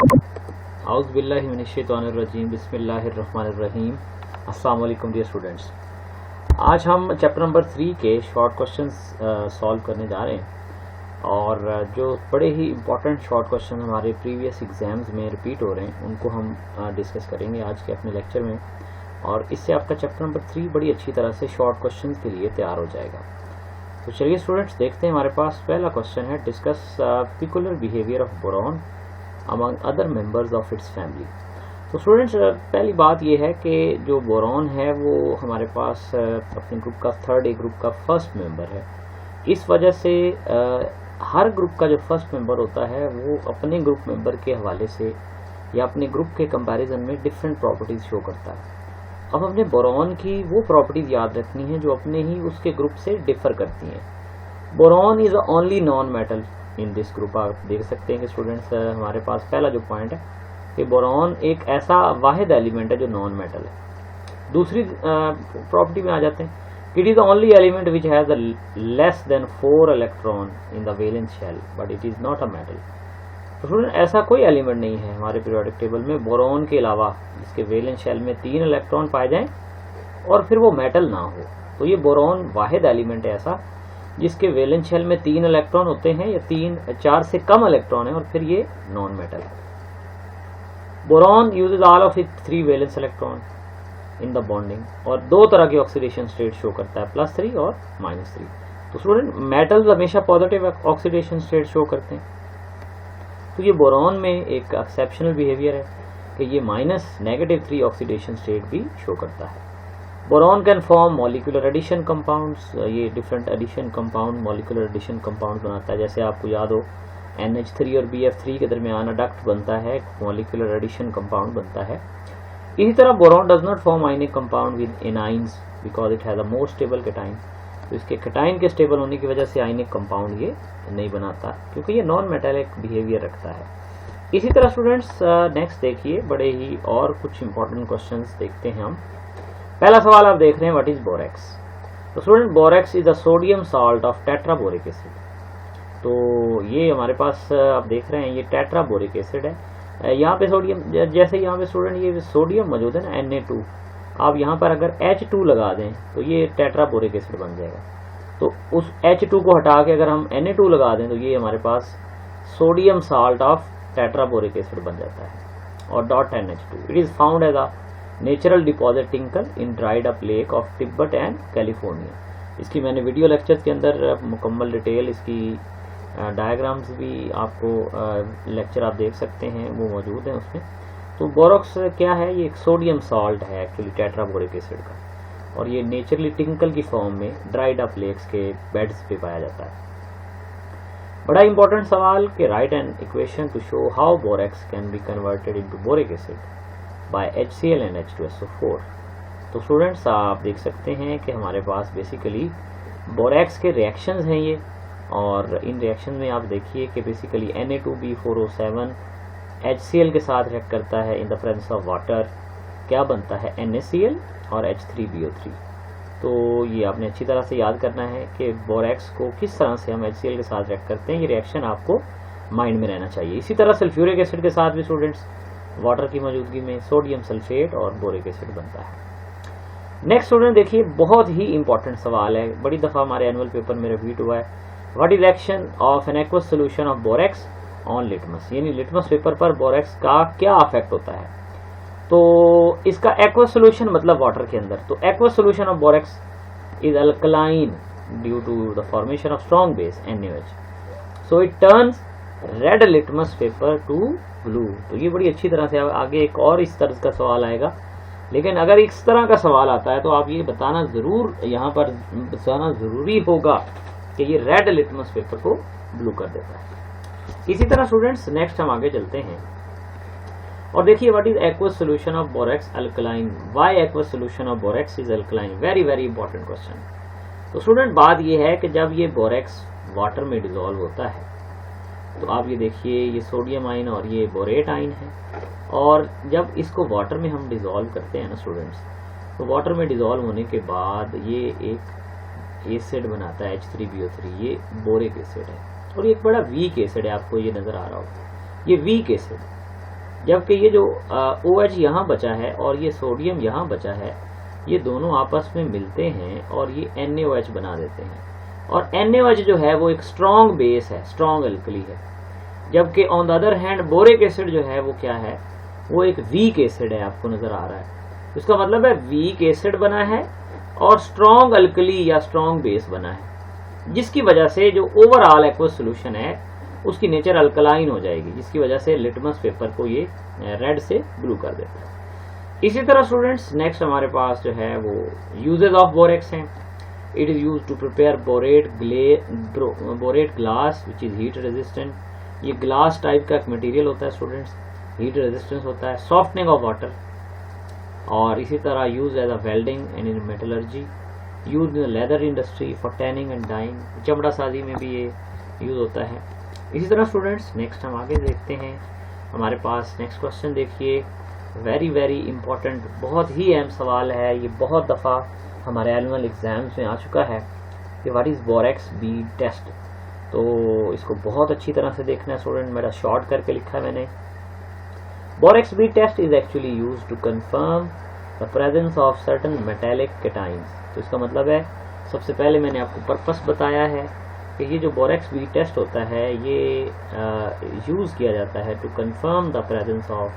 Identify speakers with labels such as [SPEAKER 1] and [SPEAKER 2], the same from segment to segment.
[SPEAKER 1] औज़ुबिल्लाहि मिनश्शैतानिर्रजीम बिस्मिल्लाहिर्रहमानिर्रहीम। अस्सलाम वालेकुम डियर स्टूडेंट्स। आज हम चैप्टर नंबर 3 के शॉर्ट क्वेश्चंस सॉल्व करने जा रहे हैं और जो बड़े ही इम्पोर्टेंट शॉर्ट क्वेश्चन हमारे प्रीवियस एग्जाम्स में रिपीट हो रहे हैं उनको हम डिस्कस करेंगे आज के अपने लेक्चर में, और इससे आपका चैप्टर नंबर 3 बड़ी अच्छी तरह से शॉर्ट क्वेश्चन के लिए तैयार हो जाएगा। तो चलिए स्टूडेंट्स देखते हैं। हमारे पास पहला क्वेश्चन है, discuss peculiar behaviour of boron among other members of its family. तो स्टूडेंट्स पहली बात यह है कि जो बोरॉन है वो हमारे पास अपने ग्रुप का थर्ड ए ग्रुप का फर्स्ट मेंबर है। इस वजह से हर ग्रुप का जो फर्स्ट मेंबर होता है वो अपने ग्रुप मेंबर के हवाले से या अपने ग्रुप के कंपैरिजन में डिफरेंट प्रॉपर्टीज शो करता है। अब हमने बोरॉन की वो प्रॉपर्टीज याद रखनी है जो अपने ही उसके ग्रुप से डिफर करती हैं। Boron is the only non metal in this group. आप देख सकते हैं कि स्टूडेंट्स हमारे पास पहला जो पॉइंट है कि बोरॉन एक ऐसा वाहिद एलिमेंट है जो नॉन मेटल है। दूसरी प्रॉपर्टी में आ जाते हैं, it is the only element which has less than 4 electron in the valence shell but it is not a metal. तो स्टूडेंट ऐसा कोई एलिमेंट नहीं है हमारे पीरियोडिक टेबल में बोरॉन के अलावा जिसके वैलेंस शेल में 3 इलेक्ट्रॉन पाए जाएं और फिर वो मेटल ना हो। तो ये बोरॉन वाहिद एलिमेंट है ऐसा जिसके वैलेंस शेल में 3 इलेक्ट्रॉन होते हैं या 4 से कम इलेक्ट्रॉन है और फिर ये नॉन मेटल है। Boron uses all of its 3 valence electron in the bonding और 2 तरह के ऑक्सीडेशन स्टेट शो करता है, +3 और -3। तो स्टूडेंट मेटल्स हमेशा पॉजिटिव ऑक्सीडेशन स्टेट शो करते हैं। तो ये बोरॉन में एक एक्सेप्शनल बिहेवियर है कि ये -3 ऑक्सीडेशन स्टेट भी शो करता है। Boron can form molecular addition compounds. ये different addition compound molecular addition compound बनाता है। जैसे आपको याद हो NH3 और BF3 के दरमियान अडक्ट बनता है, मॉलिक्यूलर एडिशन कंपाउंड बनता है। इसी तरह boron does not form ionic compound with anions because it has a more stable cation. तो इसके कैटाइन के स्टेबल होने की वजह से आयनिक कंपाउंड ये नहीं बनाता क्योंकि ये नॉन मेटालिक बिहेवियर रखता है। इसी तरह स्टूडेंट्स नेक्स्ट देखिए, बड़े ही और कुछ इंपॉर्टेंट क्वेश्चंस देखते हैं हम। पहला सवाल आप देख रहे हैं, व्हाट इज बोरेक्स। तो student borax is the sodium salt of tetraboric acid. तो ये हमारे पास आप देख रहे हैं ये टेट्राबोरिक एसिड है। यहाँ पे सोडियम, जैसे यहाँ पे स्टूडेंट ये सोडियम मौजूद है ना Na2, आप यहाँ पर अगर H2 लगा दें तो ये टेट्राबोरिक एसिड बन जाएगा। तो उस H2 को हटा के अगर हम Na2 लगा दें तो ये हमारे पास sodium salt of tetraboric acid बन जाता है और .NH2। It is found as a natural deposit tincal in dried up lake of Tibet and California. इसकी मैंने वीडियो लेक्चर्स के अंदर मुकम्मल डिटेल, इसकी डायग्राम्स भी आपको लेक्चर आप देख सकते हैं, वो मौजूद है उसमें। तो बोरोक्स क्या है, ये एक सोडियम सॉल्ट है एक्चुअली टेट्राबोरिक एसिड का, और ये नेचुरली टिंकल की फॉर्म में ड्राइड अप लेक्स के बेड्स पे पाया जाता है। बड़ा इंपॉर्टेंट सवाल कि right an equation two show how borax can be converted into boric acid by HCl and H2SO4। तो स्टूडेंट्स आप देख सकते हैं कि हमारे पास बेसिकली बोरेक्स के रिएक्शंस हैं ये, और इन रिएक्शन में आप देखिए कि बेसिकली Na2B4O7 HCl के साथ रिएक्ट करता है in the presence of water, क्या बनता है NaCl और H3BO3। तो ये आपने अच्छी तरह से याद करना है कि बोरेक्स को किस तरह से हम HCl के साथ रिएक्ट करते हैं, ये रिएक्शन आपको माइंड में रहना चाहिए। इसी तरह सल्फ्यूरिक एसिड के साथ भी स्टूडेंट्स वाटर की मौजूदगी में सोडियम सल्फेट और बोरिक एसिड बनता है। नेक्स्ट स्टूडेंट देखिए, बहुत ही इंपॉर्टेंट सवाल है, बड़ी दफा हमारे एनुअल पेपर में रिपीट हुआ है। What is action of an aqueous solution of borax on litmus, यानी लिटमस पेपर पर बोरेक्स का क्या इफेक्ट होता है। तो इसका एक्वस सोल्यूशन मतलब वाटर के अंदर। तो aqueous solution of borax is alkaline due to the formation of strong base NaOH, so it turns red litmus paper to blue. तो ये बड़ी अच्छी तरह से आगे एक और इस तरह का सवाल आएगा, लेकिन अगर इस तरह का सवाल आता है तो आप ये बताना जरूर, यहाँ पर बताना जरूरी होगा कि ये रेड लिटमस पेपर को ब्लू कर देता है। इसी तरह स्टूडेंट्स नेक्स्ट हम आगे चलते हैं और देखिए, what is aqueous solution of borax alkaline, why aqueous solution of borax is alkaline, very very important question. तो स्टूडेंट बात ये है कि जब ये बोरेक्स वाटर में डिजोल्व होता है तो आप ये देखिए ये सोडियम आयन और ये बोरेट आयन है, और जब इसको वाटर में हम डिजोल्व करते हैं ना स्टूडेंट्स, तो वाटर में डिजोल्व होने के बाद ये एक एसिड बनाता है H3BO3, ये बोरिक एसिड है और ये एक बड़ा वीक एसिड है, आपको ये नजर आ रहा होगा, ये वीक एसिड। जबकि ये जो OH यहाँ बचा है और ये सोडियम यहाँ बचा है, ये दोनों आपस में मिलते हैं और ये NaOH बना देते हैं। और NaOH जो है वो एक स्ट्रॉन्ग बेस है, स्ट्रॉन्ग अल्कली है। जबकि on the other hand boric acid जो है वो क्या है, वो एक वीक एसिड है, आपको नजर आ रहा है। इसका मतलब है वीक एसिड बना है और स्ट्रॉन्ग अल्कली या स्ट्रॉन्ग बेस बना है, जिसकी वजह से जो ओवरऑल एक्वस सोल्यूशन है उसकी नेचर अल्कलाइन हो जाएगी, जिसकी वजह से लिटमस पेपर को ये रेड से ब्लू कर देता है। इसी तरह स्टूडेंट्स नेक्स्ट हमारे पास जो है वो यूजेस ऑफ बोरेक्स हैं। It is used to prepare borate glass which is heat resistant. ये ग्लास टाइप का एक मटेरियल होता है स्टूडेंट्स, हीट रेजिस्टेंस होता है, सॉफ्टनिंग ऑफ वाटर। और इसी तरह use as a welding and in metallurgy, use in leather industry for tanning and dyeing, चमड़ा साजी में भी ये यूज होता है। इसी तरह स्टूडेंट्स नेक्स्ट हम आगे देखते हैं। हमारे पास नेक्स्ट क्वेश्चन देखिए, वेरी वेरी इंपॉर्टेंट, बहुत ही अहम सवाल है। ये बहुत दफ़ा हमारे एनुअल एग्जाम्स में आ चुका है कि what is borax bead test. तो इसको बहुत अच्छी तरह से देखना है स्टूडेंट, मेरा शॉर्ट करके लिखा है मैंने। Borax bead test is actually used to confirm the presence of certain metallic cations. तो इसका मतलब है, सबसे पहले मैंने आपको पर्पस बताया है कि ये जो बोरेक्स बीड टेस्ट होता है ये यूज़ किया जाता है to confirm the presence of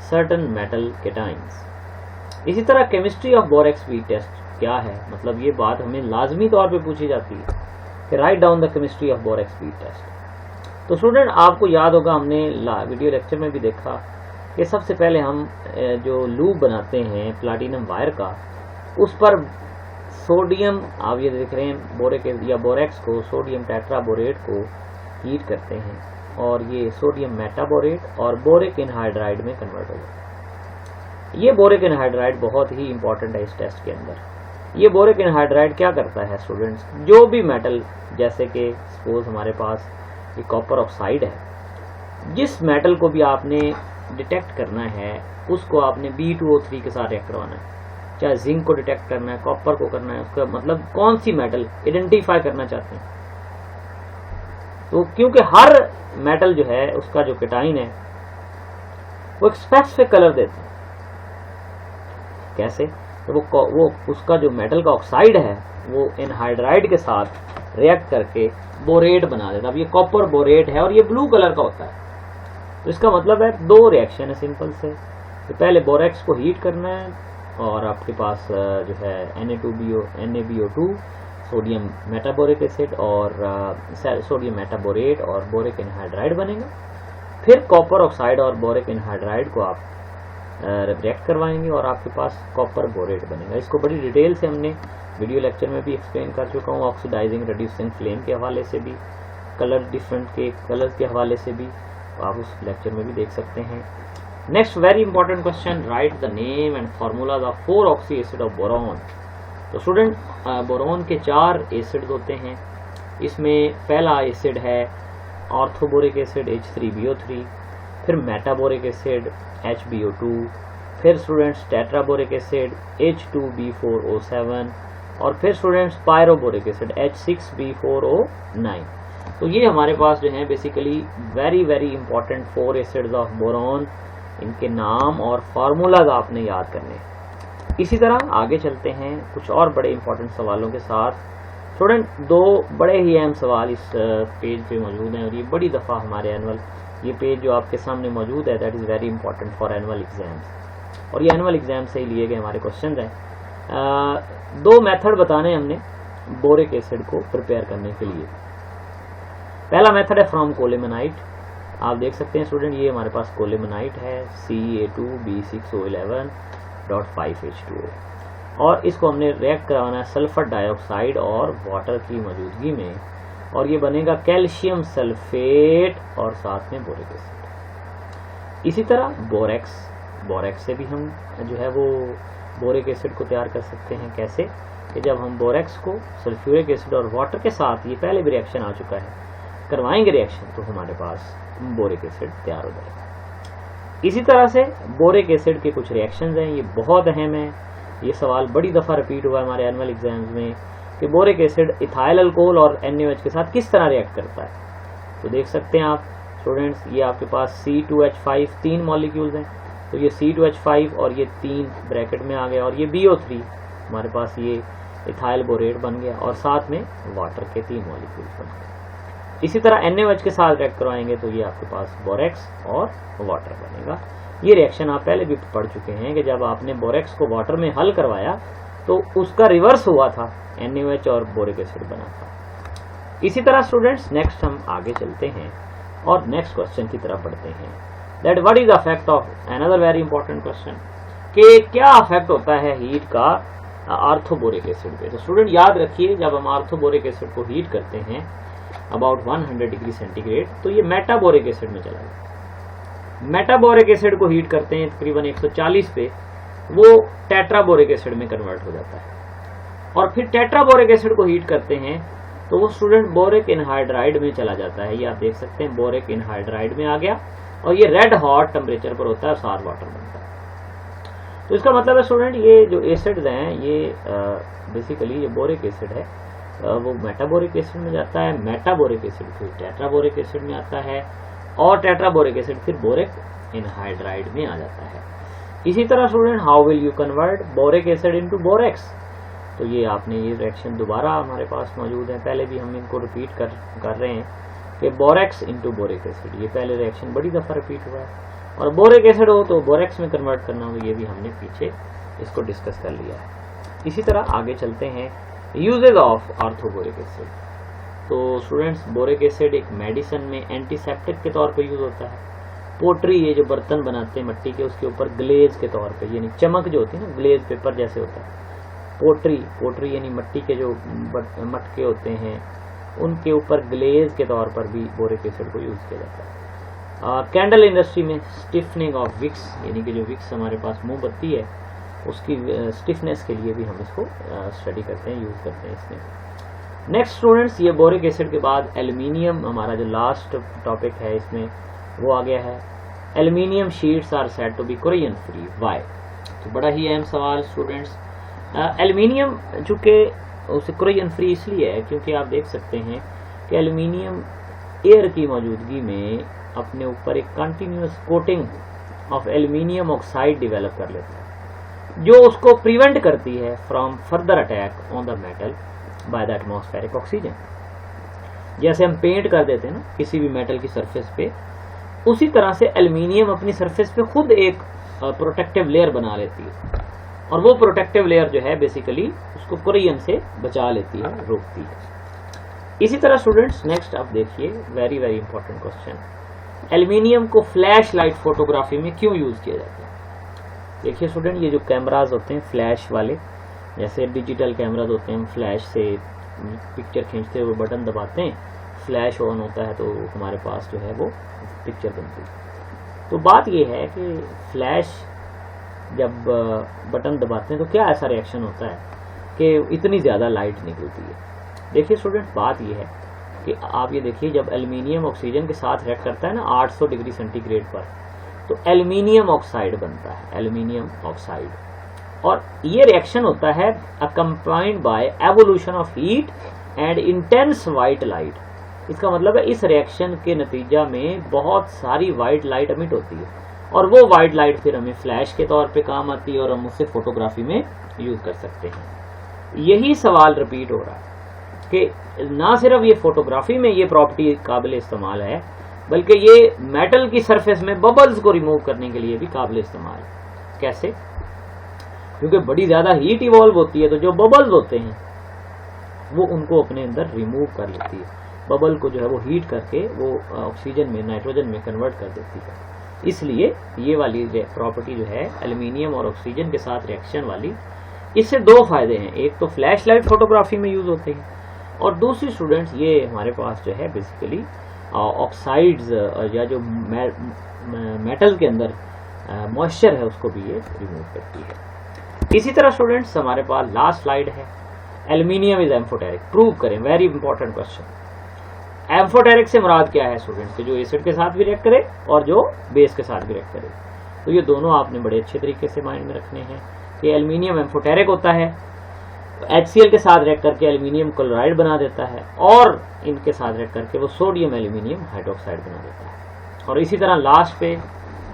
[SPEAKER 1] certain metal cations. इसी तरह chemistry of borax bead test क्या है, मतलब ये बात हमें लाजमी तौर पे पूछी जाती है कि write down the chemistry of borax bead test. तो स्टूडेंट आपको याद होगा, हमने वीडियो लेक्चर में भी देखा कि सबसे पहले हम जो लूप बनाते हैं प्लाटिनम वायर का, उस पर सोडियम, आप ये देख रहे हैं बोरिक या बोरेक्स को, सोडियम टेट्राबोरेट को हीट करते हैं और ये सोडियम मेटाबोरेट और बोरिक एनहाइड्राइड में कन्वर्ट हो जाता है। ये बोरिक एनहाइड्राइड बहुत ही इंपॉर्टेंट है इस टेस्ट के अंदर। ये बोरिक एनहाइड्राइड क्या करता है स्टूडेंट्स, जो भी मेटल, जैसे कि सपोज हमारे पास ये कॉपर ऑक्साइड है, जिस मेटल को भी आपने डिटेक्ट करना है उसको आपने B2O3 के साथ रिएक्ट करवाना है। चाहे जिंक को डिटेक्ट करना है, कॉपर को करना है, उसका मतलब कौन सी मेटल आइडेंटिफाई करना चाहते हैं। तो क्योंकि हर मेटल जो है उसका जो कैटाइन है वो एक स्पेसिफिक कलर देते हैं। कैसे? तो वो उसका जो मेटल का ऑक्साइड है वो एनहाइड्राइड के साथ रिएक्ट करके बोरेट बना देता है। अब ये कॉपर बोरेट है और ये ब्लू कलर का होता है। तो इसका मतलब है दो रिएक्शन है सिंपल से। तो पहले बोरेक्स को हीट करना है और आपके पास जो है NaBO2 सोडियम मेटाबोरिक एसिड और सोडियम मेटाबोरेट और बोरिक एनहाइड्राइड बनेगा। फिर कॉपर ऑक्साइड और बोरिक एनहाइड्राइड को आप रिएक्ट करवाएंगे और आपके पास कॉपर बोरेट बनेगा। इसको बड़ी डिटेल से हमने वीडियो लेक्चर में भी एक्सप्लेन कर चुका हूँ, ऑक्सीडाइजिंग रिड्यूसिंग फ्लेम के हवाले से भी, कलर डिफरेंट के कलर्स के हवाले से भी, आप उस लेक्चर में भी देख सकते हैं। Next very important question, right the name and formulas of four oxy acid of boron. तो स्टूडेंट बोरॉन के 4 एसिड होते हैं। इसमें पहला एसिड है ऑर्थोबोरिक एसिड H3BO3, फिर मेटाबोरिक एसिड HBO2, फिर स्टूडेंट्स टेट्राबोरिक एसिड H2B4O7 और फिर स्टूडेंट्स पायरोबोरिक एसिड H6B4O9। तो ये हमारे पास जो है basically very very important 4 acids of boron, इनके नाम और फार्मूलाज आपने याद करने हैं। इसी तरह आगे चलते हैं कुछ और बड़े इंपॉर्टेंट सवालों के साथ। स्टूडेंट 2 बड़े ही अहम सवाल इस पेज पे मौजूद हैं और ये बड़ी दफ़ा हमारे एनुअल, ये पेज जो आपके सामने मौजूद है that is very important for annual exams, और ये एनुअल एग्जाम से ही लिए गए हमारे क्वेश्चन हैं। 2 मेथड बताने हमने बोरिक एसिड को प्रिपेयर करने के लिए। पहला मेथड है फ्रॉम कोलेमेनाइट। आप देख सकते हैं स्टूडेंट, ये हमारे पास कोलेमेनाइट है CA2B6O11.5H2O, और इसको हमने रिएक्ट करवाना है सल्फर डाइऑक्साइड और वाटर की मौजूदगी में, और ये बनेगा कैल्शियम सल्फेट और साथ में बोरिक एसिड। इसी तरह बोरेक्स से भी हम जो है वो बोरिक एसिड को तैयार कर सकते हैं। कैसे? कि जब हम बोरेक्स को सल्फ्यूरिक एसिड और वाटर के साथ, ये पहले भी रिएक्शन आ चुका है, करवाएंगे रिएक्शन, तो हमारे पास बोरिक एसिड तैयार हो जाएगा। इसी तरह से बोरिक एसिड के कुछ रिएक्शंस हैं, ये बहुत अहम है। ये सवाल बड़ी दफ़ा रिपीट हुआ है हमारे एनुअल एग्जाम्स में कि बोरिक एसिड इथाइल अल्कोहल और NaOH के साथ किस तरह रिएक्ट करता है। तो देख सकते हैं आप स्टूडेंट्स ये आपके पास C2H5 3 मॉलिक्यूल्स हैं, तो ये C2H5 और ये 3 ब्रैकेट में आ गया, और ये BO3 हमारे पास ये इथाइल बोरेट बन गया, और साथ में वाटर के 3 मॉलिक्यूल्स बन गए। इसी तरह NaOH के साथ रिएक्ट करवाएंगे तो ये आपके पास बोरेक्स और वाटर बनेगा। ये रिएक्शन आप पहले भी पढ़ चुके हैं कि जब आपने बोरेक्स को वाटर में हल करवाया तो उसका रिवर्स हुआ था, NaOH और बोरिक एसिड बना था। इसी तरह स्टूडेंट्स नेक्स्ट हम आगे चलते हैं और नेक्स्ट क्वेश्चन की तरफ बढ़ते हैं, that what is the effect of another very important question, कि क्या इफेक्ट होता है हीट का आर्थोबोरिक एसिड पे। तो स्टूडेंट याद रखिए, जब हम आर्थोबोरिक एसिड को हीट करते हैं अबाउट 100 डिग्री सेंटीग्रेड तो ये मेटाबोरिक एसिड में चला जाता है। मेटाबोरिक एसिड को हीट करते हैं तकरीबन 140 पे, वो टेट्राबोरिक एसिड में कन्वर्ट हो जाता है, और फिर टेट्राबोरिक एसिड को हीट करते हैं तो वो स्टूडेंट बोरिक एनहाइड्राइड में चला जाता है। ये आप देख सकते हैं बोरिक एनहाइड्राइड में आ गया, और ये रेड हॉट टेम्परेचर पर होता है, सार वाटर बनता है। तो इसका मतलब है स्टूडेंट ये जो एसिड्स हैं ये बेसिकली ये बोरिक एसिड है, वो मेटाबोरिक एसिड में जाता है, मेटाबोरिक एसिड फिर टेट्राबोरिक एसिड में आता है, और टेट्राबोरिक एसिड फिर बोरिक एनहाइड्राइड में आ जाता है। इसी तरह student how will you convert boric acid into borax, तो ये आपने ये रिएक्शन दोबारा हमारे पास मौजूद है, पहले भी हम इनको रिपीट कर रहे हैं कि बोरेक्स इनटू बोरिक एसिड, ये पहले रिएक्शन बड़ी दफा रिपीट हुआ है, और बोरिक एसिड हो तो बोरेक्स में कन्वर्ट करना हो, ये भी हमने पीछे इसको डिस्कस कर लिया है। इसी तरह आगे चलते हैं, यूजेज ऑफ आर्थोबोरिक एसिड। तो स्टूडेंट्स बोरिक एसिड एक मेडिसिन में एंटीसेप्टिक के तौर पर यूज होता है। पोट्री, ये जो बर्तन बनाते हैं मिट्टी के, उसके ऊपर ग्लेज के तौर पे, यानी चमक जो होती है ना, ग्लेज पेपर जैसे होता है, पोट्री यानी मिट्टी के जो मटके होते हैं उनके ऊपर ग्लेज के तौर पर भी बोरिक एसिड को यूज किया जाता है। कैंडल इंडस्ट्री में स्टिफनिंग ऑफ विक्स, यानी कि जो विक्स हमारे पास मोमबत्ती है उसकी स्टिफनेस के लिए भी हम इसको स्टडी करते हैं, यूज करते हैं इसमें। नेक्स्ट स्टूडेंट्स, ये बोरिक एसिड के बाद एल्यूमिनियम, हमारा जो लास्ट टॉपिक है इसमें वो आ गया है। Aluminium sheets are said to be corrosion free, why? तो बड़ा ही अहम सवाल स्टूडेंट्स। एल्यूमिनियम चूंकि उसे कोरोजन फ्री इसलिए है क्योंकि आप देख सकते हैं कि एल्यूमिनियम एयर की मौजूदगी में अपने ऊपर एक continuous coating of aluminium oxide develop कर लेता है, जो उसको प्रिवेंट करती है from further attack on the metal by the atmospheric oxygen. जैसे हम पेंट कर देते हैं ना किसी भी मेटल की सरफेस पे, उसी तरह से एल्यूमिनियम अपनी सरफेस पे खुद एक प्रोटेक्टिव लेयर बना लेती है, और वो प्रोटेक्टिव लेयर जो है बेसिकली उसको कोरोजन से बचा लेती है, रोकती है। इसी तरह स्टूडेंट्स नेक्स्ट आप देखिए, very very important question, aluminium को फ्लैश लाइट फोटोग्राफी में क्यों यूज किया जाता है? देखिए स्टूडेंट, ये जो कैमराज होते हैं फ्लैश वाले, जैसे डिजिटल कैमराज होते हैं, हम फ्लैश से पिक्चर खींचते हुए बटन दबाते हैं, फ्लैश ऑन होता है तो हमारे पास जो है वो पिक्चर बनती है। तो बात ये है कि फ्लैश जब बटन दबाते हैं तो क्या ऐसा रिएक्शन होता है कि इतनी ज़्यादा लाइट निकलती है? देखिए स्टूडेंट, बात ये है कि आप ये देखिए, जब एल्यूमिनियम ऑक्सीजन के साथ रिएक्ट करता है ना 800 डिग्री सेंटीग्रेड पर, तो एल्यूमिनियम ऑक्साइड बनता है, एल्यूमिनियम ऑक्साइड, और ये रिएक्शन होता है accompanied by evolution of heat and intense white light. इसका मतलब है इस रिएक्शन के नतीजा में बहुत सारी वाइट लाइट एमिट होती है, और वो वाइट लाइट फिर हमें फ्लैश के तौर पे काम आती है और हम उसे फोटोग्राफी में यूज कर सकते हैं। यही सवाल रिपीट हो रहा है कि ना सिर्फ ये फोटोग्राफी में ये प्रॉपर्टी काबिल इस्तेमाल है, बल्कि ये मेटल की सरफेस में बबल्स को रिमूव करने के लिए भी काबिल इस्तेमाल है। कैसे? क्योंकि बड़ी ज्यादा हीट इवॉल्व होती है, तो जो बबल्स होते हैं वो उनको अपने अंदर रिमूव कर लेती है, बबल को जो है वो हीट करके वो ऑक्सीजन में, नाइट्रोजन में कन्वर्ट कर देती है। इसलिए ये वाली प्रॉपर्टी जो है एल्यूमिनियम और ऑक्सीजन के साथ रिएक्शन वाली, इससे दो फायदे हैं, एक तो फ्लैश लाइट फोटोग्राफी में यूज होते हैं, और दूसरी स्टूडेंट्स ये हमारे पास जो है बेसिकली ऑक्साइड्स या जो मेटल के अंदर मॉइस्चर है उसको भी ये रिमूव करती है। इसी तरह स्टूडेंट्स हमारे पास लास्ट स्लाइड है, एल्यूमिनियम इज एम्फोटेरिक, प्रूव करें, वेरी इंपॉर्टेंट क्वेश्चन। एम्फोटेरिक से मुराद क्या है स्टूडेंट्स? कि जो एसिड के साथ भी रिएक्ट करे और जो बेस के साथ भी रिएक्ट करे। तो ये दोनों आपने बड़े अच्छे तरीके से माइंड में रखने हैं कि एल्यूमिनियम एम्फोटेरिक होता है, HCl के साथ रिएक्ट करके एल्यूमिनियम क्लोराइड बना देता है, और इनके साथ रिएक्ट करके वो सोडियम एल्यूमिनियम हाइड्रोक्साइड बना देता है। और इसी तरह लास्ट पे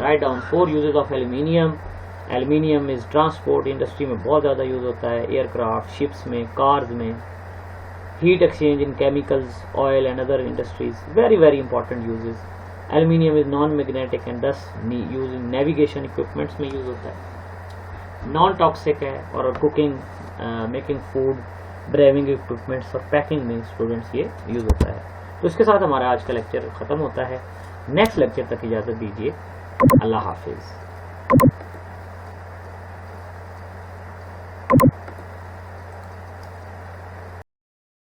[SPEAKER 1] write down 4 uses of aluminium. Aluminium is transport industry में बहुत ज़्यादा यूज़ होता है, एयरक्राफ्ट, शिप्स में, कार्स में, heat exchange in chemicals, oil and other industries, very very important uses. Aluminium is non magnetic and दस use in navigation equipments में use होता है। नॉन टॉक्सिक है और cooking, making food, braving equipments और packing में students ये use होता है। तो इसके साथ हमारा आज का लेक्चर खत्म होता है। नेक्स्ट लेक्चर तक इजाज़त दीजिए। अल्लाह हाफिज़।